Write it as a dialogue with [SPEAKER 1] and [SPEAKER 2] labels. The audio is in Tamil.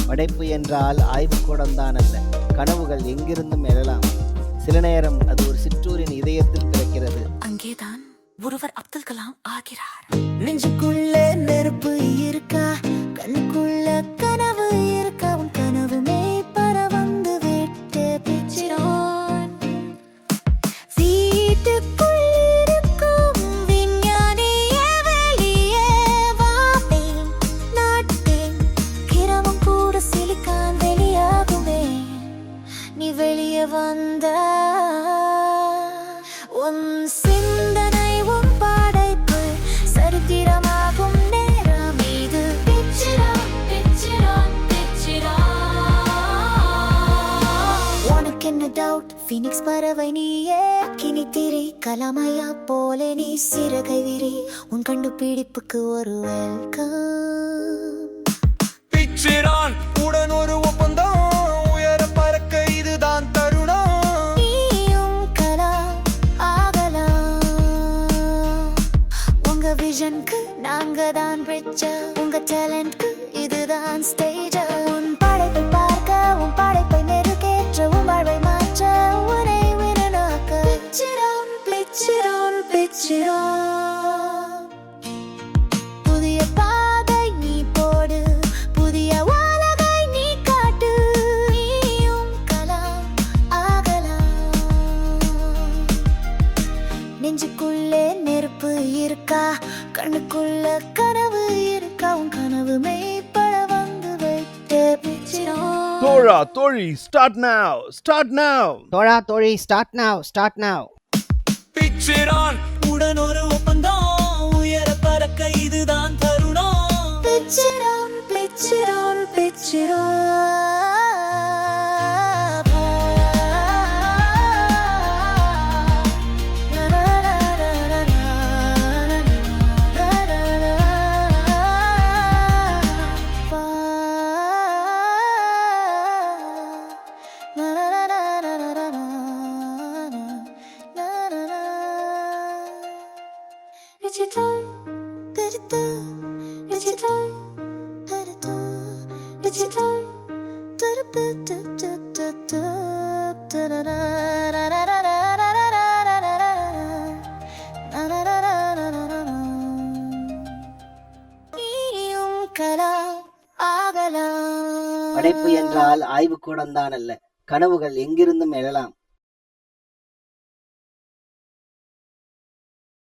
[SPEAKER 1] படைப்பு என்றால் ஆய்வுக்கூடம்தான் அல்ல, கனவுகள் எங்கிருந்தும் எழலாம். சில நேரம் அது ஒரு சிற்றூரின் இதயத்தில் பிறக்கிறது.
[SPEAKER 2] அங்கேதான் ஒருவர் அப்துல் கலாம் ஆகிறார்.
[SPEAKER 3] நெஞ்சுக்குள்ளே நெருப்பு இருக்கா, கண்ணுக்குள்ள கனவு இருக்கா, உன் கனவுமே பரவந்து விட்டு பிச்சிரோன். வீட்டுக்குள் இருக்கும் விஞ்ஞானியே வெளியே வாப்பேன், நாட்டேன் கிரமம் கூட சிலிக்கான் வெளியாகுமே. நீ வெளியே வந்த உன் சிந்தனை உன் படைப்பு சரித்திரமாகும் நேரம் இது. உனக்கு என்ன டவுட்? ஃபீனிக்ஸ் பறவை நீயே, கிணித்திரி கலமையா போல நீ சிறகை விரி. உன் கண்டுபிடிப்புக்கு ஒரு வெல்கம்.
[SPEAKER 4] பிச்சிரான் உடன் ஒரு ஒப்பந்தம், உயர பறக்க இதுதான் தருணம்.
[SPEAKER 3] நீயும் கலாம் ஆகலாம். உங்க விஷனுக்கு நாங்க தான் பிரிட்ஜ, உங்க டேலண்ட்க்கு இதுதான் ஸ்டேஜ். உன் படைப்பை பார்க்க, உன் படைப்பை மெருகேற்ற, உன் வாழ்வை மாற்ற, உன்னை வினனாக்க. பிச்சிரோன் பிச்சிரோன் பிச்சிரோன். புதிய பாதை நீ போடு, புதிய உலகை நீ காட்டு. நீயும் கலாம் ஆகலாம். நெஞ்சுக்குள்ளே நெருப்பு இருக்கா, கண்ணுக்குள்ள கனவு இருக்கா, உன் கனவு மெய்ப்பட வந்து வைத்து பிச்சிரோன்.
[SPEAKER 5] Tora, Tori, start now! Start now!
[SPEAKER 1] தோழா தோழி, ஸ்டார்ட் நவ், ஸ்டார்ட் நவ்.
[SPEAKER 4] பிச்சிரான் உடன் ஒரு ஒப்பந்தம், உயர பறக்க இதுதான் தருணம்.
[SPEAKER 3] பிச்சிரோன் பிச்சிரோன் பிச்சிரோன்.
[SPEAKER 1] படைப்பு என்றால் ஆய்வுக்கூடம்தான் அல்ல, கனவுகள் எங்கிருந்தும் எழலாம்.